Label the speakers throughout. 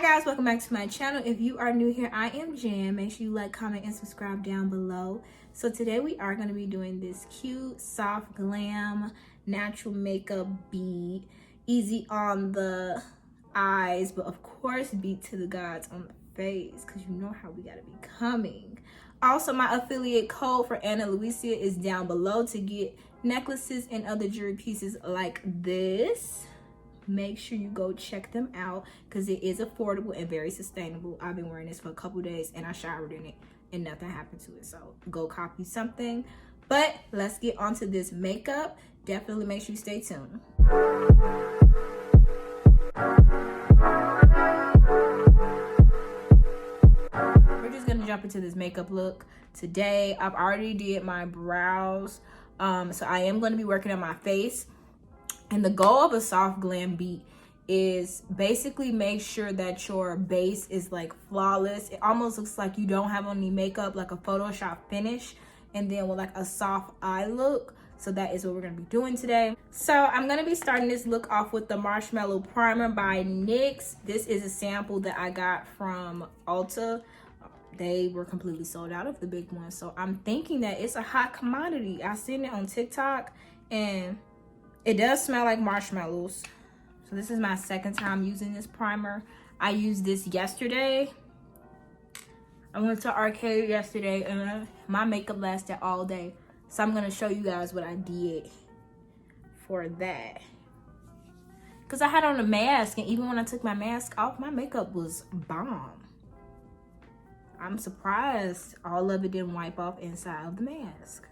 Speaker 1: guys, welcome back to my channel. If you are new here, I am Jan. Make sure you like, comment, and subscribe down below. So today we are going to be doing this cute, soft, glam, natural makeup beat. Easy on the eyes, but of course beat to the gods on the face, because you know how we got to be coming. Also, my affiliate code for Anastasia is down below to get necklaces and other jewelry pieces like this. Make sure you go check them out because it is affordable and very sustainable. I've been wearing this for a couple days and I showered in it and nothing happened to it, so go copy something. But let's get onto this makeup. Definitely make sure you stay tuned. We're just gonna jump into this makeup look today. I've already did my brows, so I am going to be working on my face. And the goal of a soft glam beat is basically make sure that your base is like flawless. It almost looks like you don't have any makeup, like a Photoshop finish, and then with like a soft eye look. So that is what we're gonna be doing today. So I'm gonna be starting this look off with the Marshmallow Primer by NYX. This is a sample that I got from Ulta. They were completely sold out of the big one. So I'm thinking that it's a hot commodity. I seen it on TikTok and it does smell like marshmallows. So this is my second time using this primer. I used this yesterday. I went to arcade yesterday and my makeup lasted all day. So I'm gonna show you guys what I did for that. Cause I had on a mask and even when I took my mask off, my makeup was bomb. I'm surprised all of it didn't wipe off inside of the mask.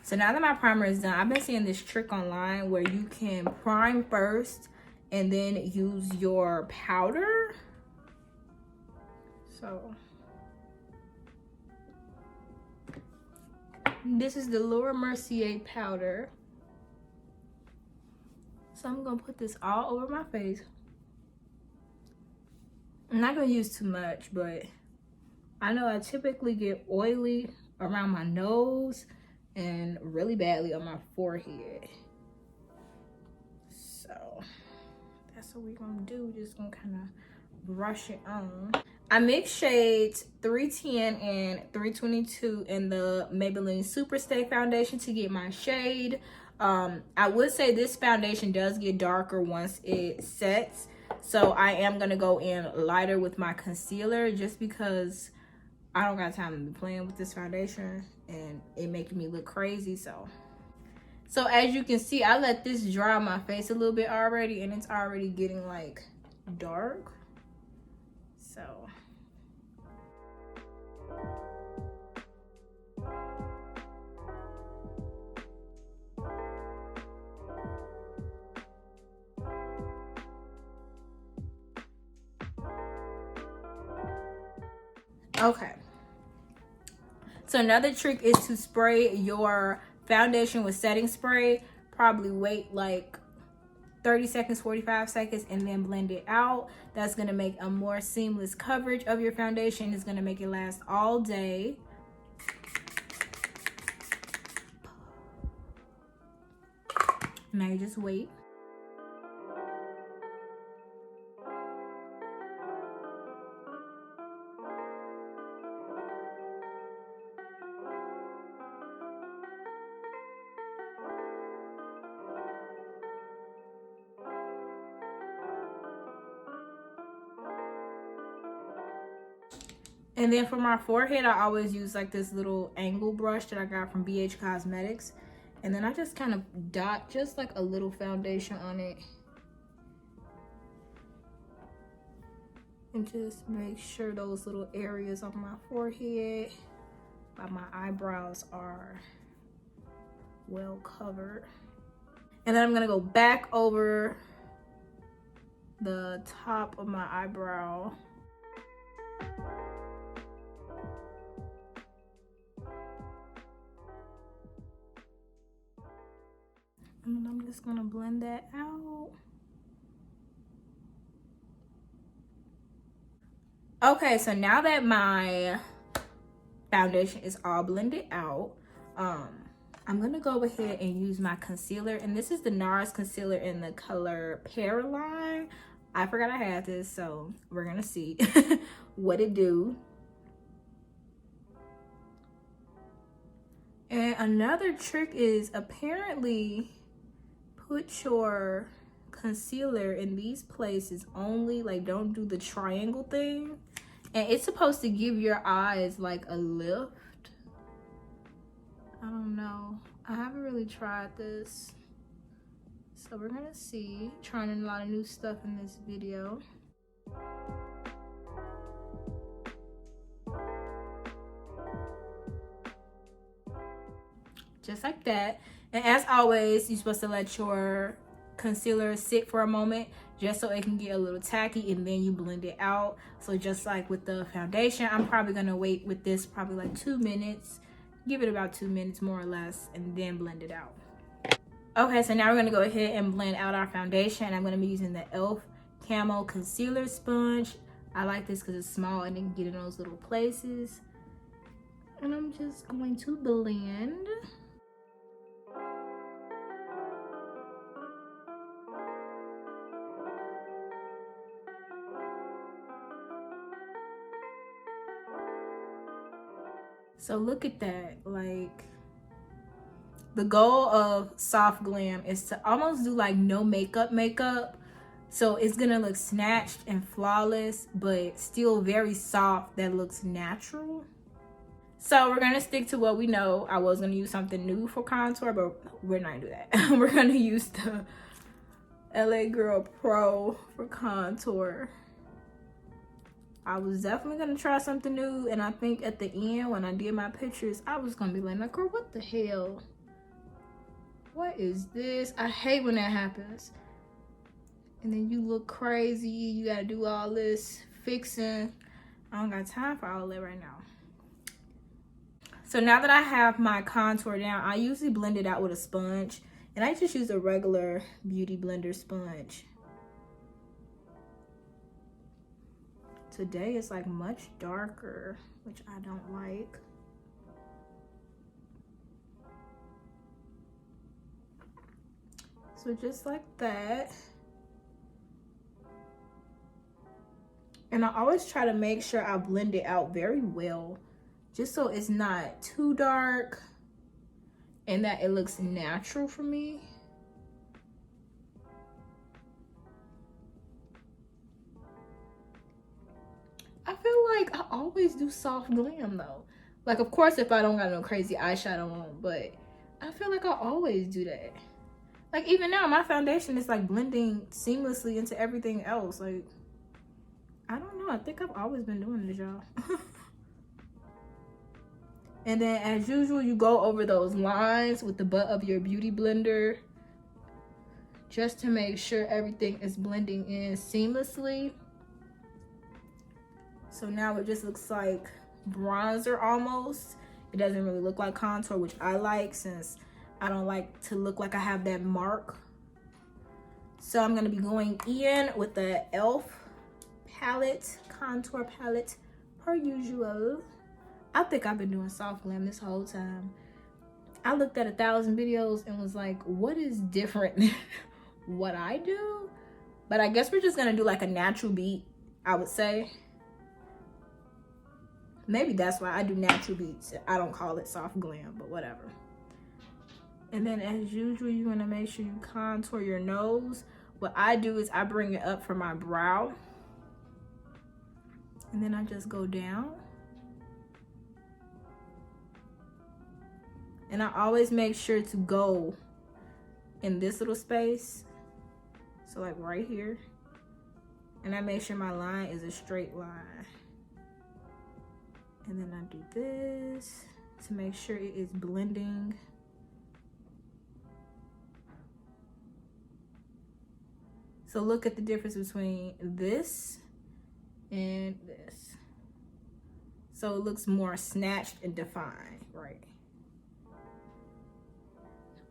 Speaker 1: So now that my primer is done, I've been seeing this trick online where you can prime first and then use your powder. So this is the Mercier powder. So I'm gonna put this all over my face. I'm not gonna use too much, but I know I typically get oily around my nose and really badly on my forehead. So that's what we're gonna do. Just gonna kind of brush it on. I mix shades 310 and 322 in the Maybelline Super Stay foundation to get my shade. I would say this foundation does get darker once it sets, so I am gonna go in lighter with my concealer just because I don't got time to be playing with this foundation and it making me look crazy. So as you can see, I let this dry on my face a little bit already and it's already getting like dark. So okay. So another trick is to spray your foundation with setting spray. Probably wait like 30 seconds, 45 seconds, and then blend it out. That's gonna make a more seamless coverage of your foundation. It's gonna make it last all day. Now you just wait. And then for my forehead, I always use like this little angle brush that I got from BH Cosmetics. And then I just kind of dot just like a little foundation on it. And just make sure those little areas on my forehead by my eyebrows are well covered. And then I'm gonna go back over the top of my eyebrow. And I'm just gonna blend that out. Okay, so now that my foundation is all blended out, I'm gonna go ahead and use my concealer, and this is the NARS concealer in the color Paraline. I forgot I had this, so we're gonna see what it do. And another trick is apparently put your concealer in these places only. Like, don't do the triangle thing. And it's supposed to give your eyes like a lift. I don't know. I haven't really tried this. So we're gonna see. Trying a lot of new stuff in this video. Just like that. And as always, you're supposed to let your concealer sit for a moment just so it can get a little tacky, and then you blend it out. So just like with the foundation, I'm probably gonna wait with this probably like 2 minutes. Give it about 2 minutes more or less, and then blend it out. Okay, so now we're gonna go ahead and blend out our foundation. I'm gonna be using the e.l.f. Camo Concealer Sponge. I like this because it's small and it can get in those little places. And I'm just going to blend. So look at that. Like, the goal of soft glam is to almost do like no makeup. So it's gonna look snatched and flawless, but still very soft that looks natural. So we're gonna stick to what we know. I was gonna use something new for contour, but we're not gonna do that. We're gonna use the LA Girl Pro for contour. I was definitely gonna try something new, and I think at the end when I did my pictures, I was gonna be like, girl, what the hell? What is this? I hate when that happens. And then you look crazy, you gotta do all this fixing. I don't got time for all that right now. So now that I have my contour down, I usually blend it out with a sponge, and I just use a regular beauty blender sponge. Today it's like much darker, which I don't like. So just like that. And I always try to make sure I blend it out very well, just so it's not too dark and that it looks natural for me. I feel like I always do soft glam though. Like, of course, if I don't got no crazy eyeshadow on, but I feel like I always do that. Like, even now, my foundation is like blending seamlessly into everything else. Like, I don't know. I think I've always been doing this, y'all. And then, as usual, you go over those lines with the butt of your beauty blender just to make sure everything is blending in seamlessly. So now it just looks like bronzer almost. It doesn't really look like contour, which I like since I don't like to look like I have that mark. So I'm gonna be going in with the e.l.f. palette, contour palette, per usual. I think I've been doing soft glam this whole time. I looked at 1,000 videos and was like, what is different than what I do? But I guess we're just gonna do like a natural beat, I would say. Maybe that's why I do natural beats. I don't call it soft glam, but whatever. And then as usual, you're gonna make sure you contour your nose. What I do is I bring it up from my brow. And then I just go down. And I always make sure to go in this little space. So like right here. And I make sure my line is a straight line. And then I do this to make sure it is blending. So look at the difference between this and this. So it looks more snatched and defined, right?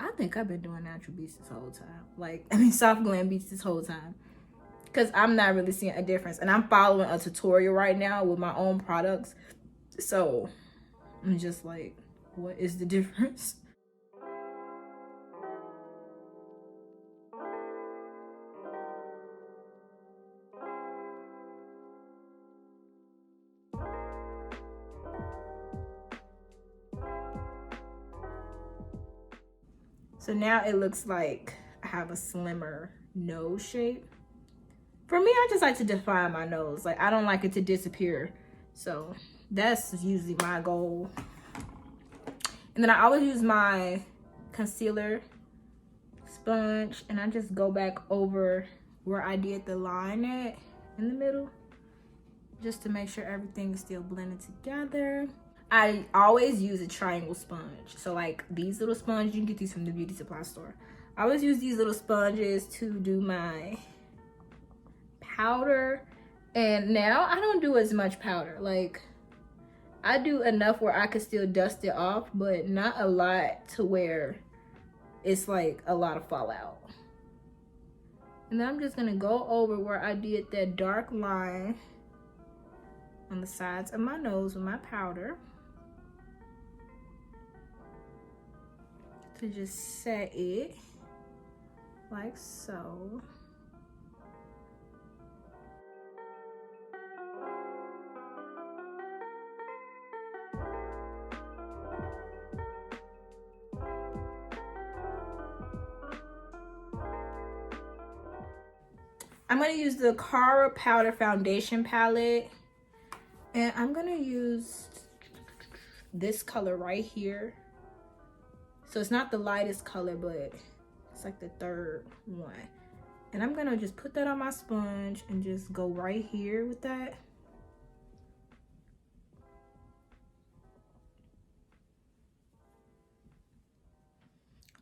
Speaker 1: I think I've been doing natural beats this whole time. Like, I mean, soft glam beats this whole time. Because I'm not really seeing a difference. And I'm following a tutorial right now with my own products. So I'm just like, what is the difference? So now it looks like I have a slimmer nose shape. For me, I just like to define my nose. Like, I don't like it to disappear. So that's usually my goal. And then I always use my concealer sponge and I just go back over where I did the line at in the middle, just to make sure everything is still blended together. I always use a triangle sponge. So like these little sponges, you can get these from the beauty supply store. I always use these little sponges to do my powder. And now I don't do as much powder. Like, I do enough where I could still dust it off, but not a lot to where it's like a lot of fallout. And then I'm just gonna go over where I did that dark line on the sides of my nose with my powder to just set it like so. I'm gonna use the ColourPop powder foundation palette, and I'm gonna use this color right here. So it's not the lightest color, but it's like the third one. And I'm gonna just put that on my sponge and just go right here with that.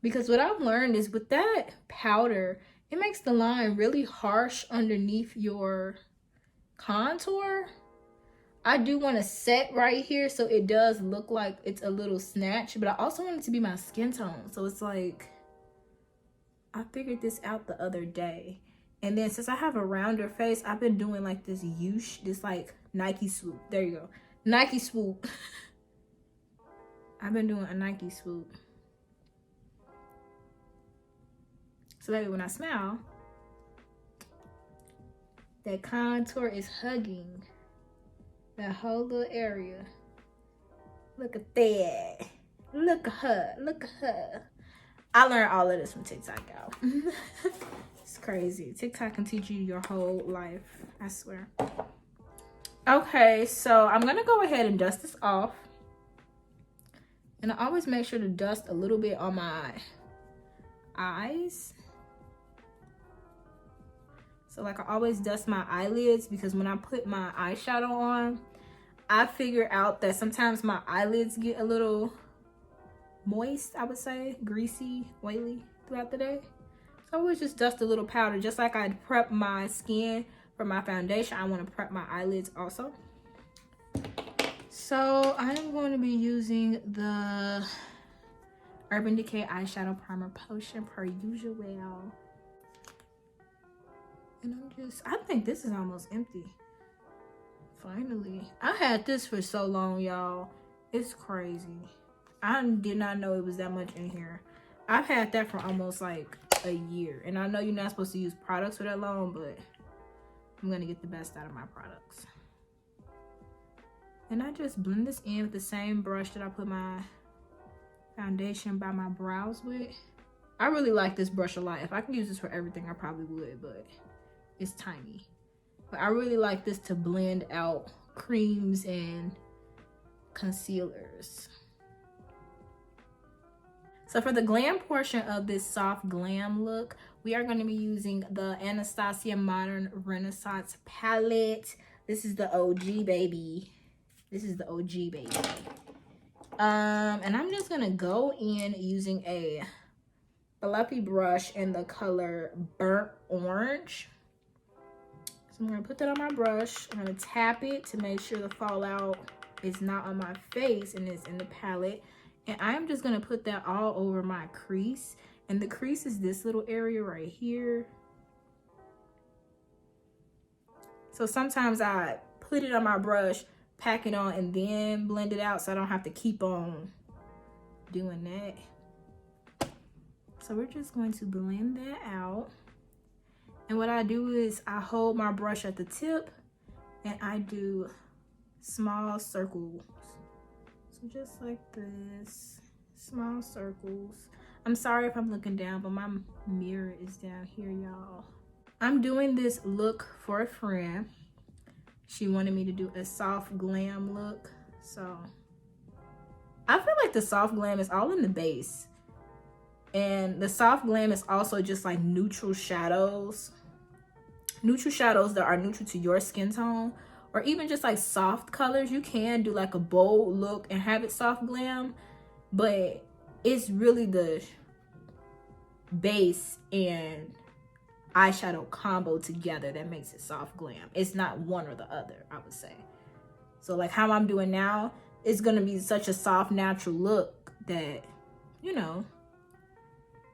Speaker 1: Because what I've learned is with that powder, it makes the line really harsh underneath your contour. I do want to set right here so it does look like it's a little snatch, but I also want it to be my skin tone. So it's like, I figured this out the other day. And then since I have a rounder face, I've been doing like this this like Nike swoop. There you go. Nike swoop. I've been doing a Nike swoop. So that way when I smile, that contour is hugging that whole little area. Look at that. Look at her. Look at her. I learned all of this from TikTok, y'all. It's crazy. TikTok can teach you your whole life, I swear. Okay, so I'm gonna go ahead and dust this off. And I always make sure to dust a little bit on my eyes. So like I always dust my eyelids, because when I put my eyeshadow on, I figure out that sometimes my eyelids get a little moist, I would say, greasy, oily throughout the day. So I always just dust a little powder, just like I prep my skin for my foundation. I want to prep my eyelids also. So I am going to be using the Urban Decay eyeshadow primer potion per usual. And I think this is almost empty. Finally. I had this for so long, y'all. It's crazy. I did not know it was that much in here. I've had that for almost like a year. And I know you're not supposed to use products for that long, but I'm going to get the best out of my products. And I just blend this in with the same brush that I put my foundation by my brows with. I really like this brush a lot. If I could use this for everything, I probably would, but it's tiny. But I really like this to blend out creams and concealers. So for the glam portion of this soft glam look, we are going to be using the Anastasia Modern Renaissance palette. This is the OG, baby. This is the OG, baby. And I'm just going to go in using a fluffy brush in the color Burnt Orange. So I'm going to put that on my brush. I'm going to tap it to make sure the fallout is not on my face and is in the palette. And I'm just going to put that all over my crease. And the crease is this little area right here. So sometimes I put it on my brush, pack it on, and then blend it out so I don't have to keep on doing that. So we're just going to blend that out. And what I do is I hold my brush at the tip and I do small circles. So just like this, small circles. I'm sorry if I'm looking down, but my mirror is down here, y'all. I'm doing this look for a friend. She wanted me to do a soft glam look. So I feel like the soft glam is all in the base. And the soft glam is also just like neutral shadows. Neutral shadows that are neutral to your skin tone. Or even just like soft colors. You can do like a bold look and have it soft glam. But it's really the base and eyeshadow combo together that makes it soft glam. It's not one or the other, I would say. So like how I'm doing now, it's gonna be such a soft, natural look that, you know,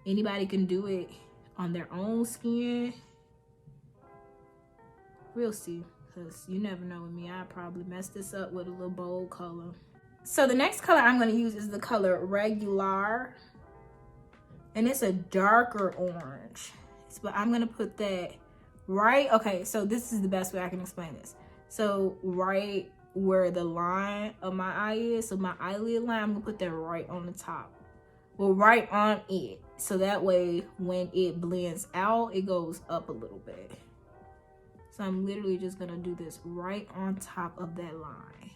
Speaker 1: anybody can do it on their own skin. We'll see, because you never know with me. I probably mess this up with a little bold color. So the next color I'm gonna use is the color Regular. And it's a darker orange. But I'm gonna put that right, okay, so this is the best way I can explain this. So right where the line of my eye is, so my eyelid line, I'm gonna put that right on the top. Well, right on it. So that way when it blends out, it goes up a little bit. So I'm literally just gonna do this right on top of that line.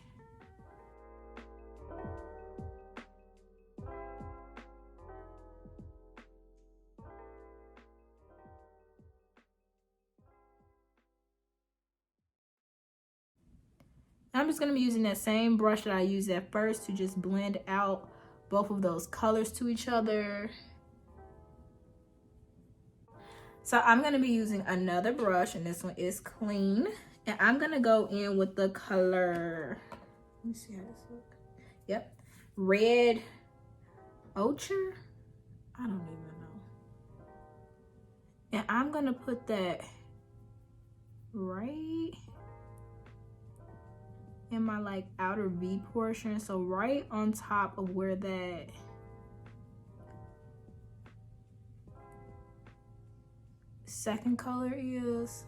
Speaker 1: I'm just gonna be using that same brush that I used at first to just blend out both of those colors to each other. So I'm gonna be using another brush, and this one is clean. And I'm gonna go in with the color, let me see how this looks. Yep, red ochre. I don't even know. And I'm gonna put that right in my like outer V portion, so right on top of where that second color is.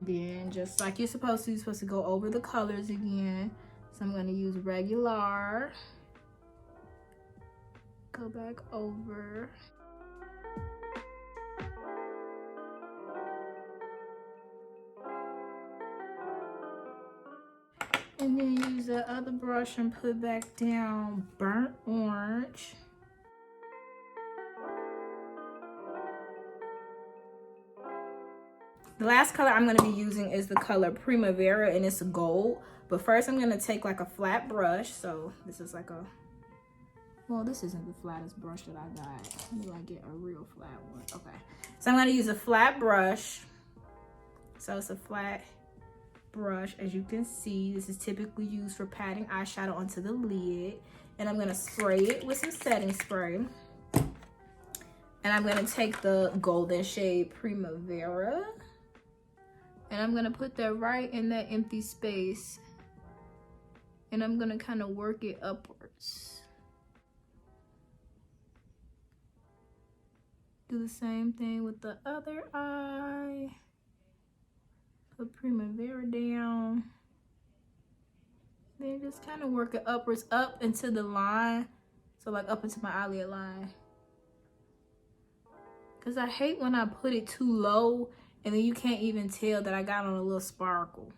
Speaker 1: Then just like you're supposed to go over the colors again. So I'm gonna use Regular. Go back over. And then use the other brush and put back down burnt orange. The last color I'm going to be using is the color Primavera, and it's gold. But first I'm going to take like a flat brush. So this is like a, well, this isn't the flattest brush that I got. Let me like get a real flat one. Okay. So I'm going to use a flat brush. So it's a flat brush. As you can see, this is typically used for patting eyeshadow onto the lid. And I'm going to spray it with some setting spray. And I'm going to take the golden shade Primavera. And I'm gonna put that right in that empty space. And I'm gonna kind of work it upwards. Do the same thing with the other eye. Put Primavera down. Then just kind of work it upwards, up into the line. So like up into my eyelid line. Cause I hate when I put it too low and then you can't even tell that I got on a little sparkle.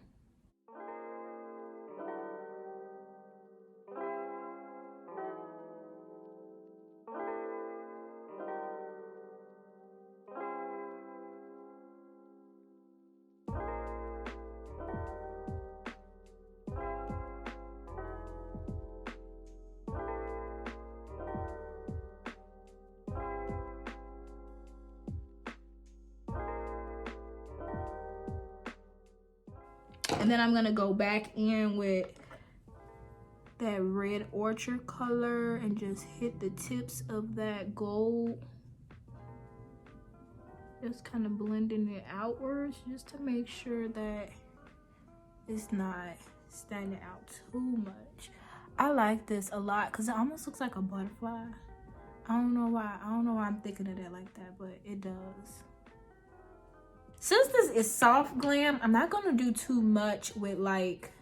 Speaker 1: And then I'm gonna go back in with that red orchard color and just hit the tips of that gold. Just kind of blending it outwards just to make sure that it's not standing out too much. I like this a lot because it almost looks like a butterfly. I don't know why. I don't know why I'm thinking of that like that, but it does. Since this is soft glam, I'm not gonna do too much with like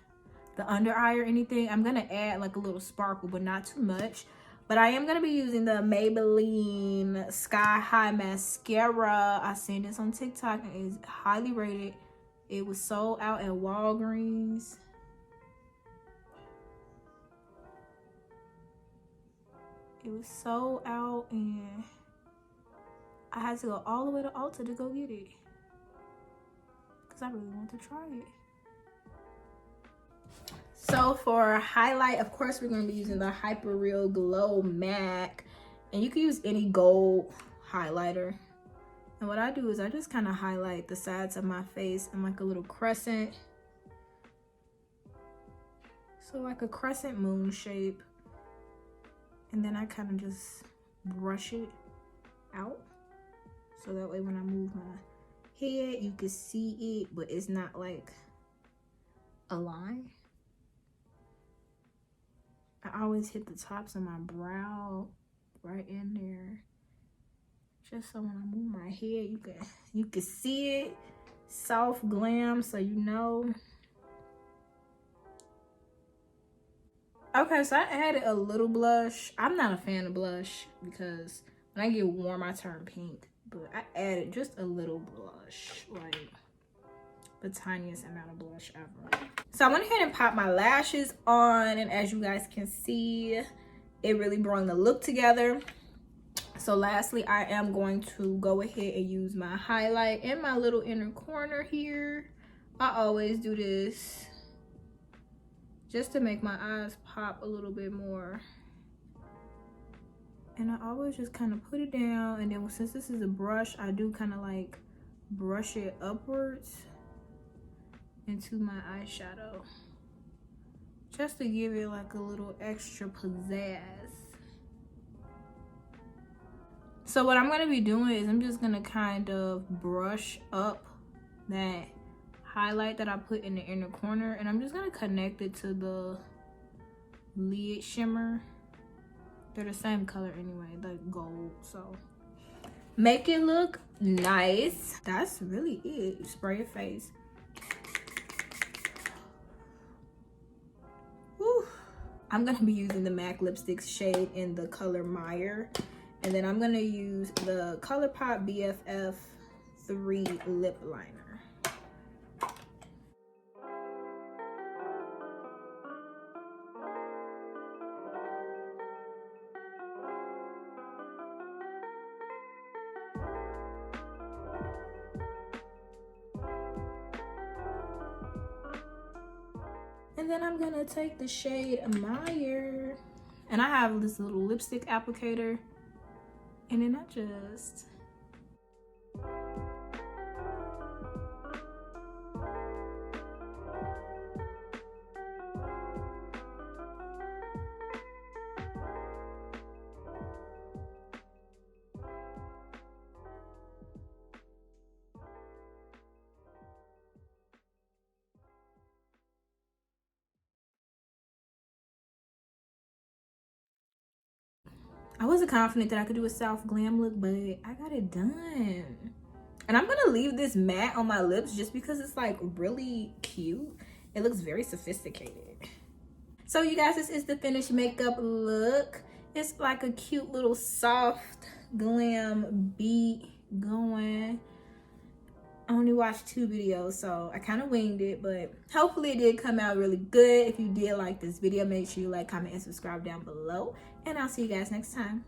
Speaker 1: the under eye or anything. I'm gonna add like a little sparkle, but not too much. But I am gonna be using the Maybelline Sky High Mascara. I seen this on TikTok and it's highly rated. It was sold out at Walgreens. It was sold out and I had to go all the way to Ulta to go get it. Because I really want to try it. So for highlight, of course, we're going to be using the Hyper Real Glow MAC. And you can use any gold highlighter. And what I do is I just kind of highlight the sides of my face in like a little crescent. So like a crescent moon shape. And then I kind of just brush it out. So that way when I move my head, you can see it, but it's not like a line. I always hit the tops of my brow right in there. Just so when I move my head, you can see it. Soft glam, so you know. Okay, so I added a little blush. I'm not a fan of blush because when I get warm, I turn pink. But I added just a little blush, like the tiniest amount of blush ever. So I went ahead and popped my lashes on, and as you guys can see, it really brought the look together. So lastly, I am going to go ahead and use my highlight in my little inner corner here. I always do this just to make my eyes pop a little bit more. And I always just kind of put it down, and then since this is a brush, I do kind of like brush it upwards into my eyeshadow. Just to give it like a little extra pizzazz. So what I'm going to be doing is I'm just going to kind of brush up that highlight that I put in the inner corner, and I'm just going to connect it to the lid shimmer. They're the same color anyway, the gold. So make it look nice. That's really it. Spray your face. Whew. I'm going to be using the MAC lipstick shade in the color Meyer. And then I'm going to use the ColourPop BFF 3 lip liner. And then I'm going to take the shade Meyer. And I have this little lipstick applicator. And then I just I wasn't confident that I could do a soft glam look, but I got it done. And I'm gonna leave this matte on my lips just because it's like really cute. It looks very sophisticated. So you guys, this is the finished makeup look. It's like a cute little soft glam beat going. I only watched 2 videos, so I kind of winged it, but hopefully it did come out really good. If you did like this video, make sure you like, comment, and subscribe down below. And I'll see you guys next time.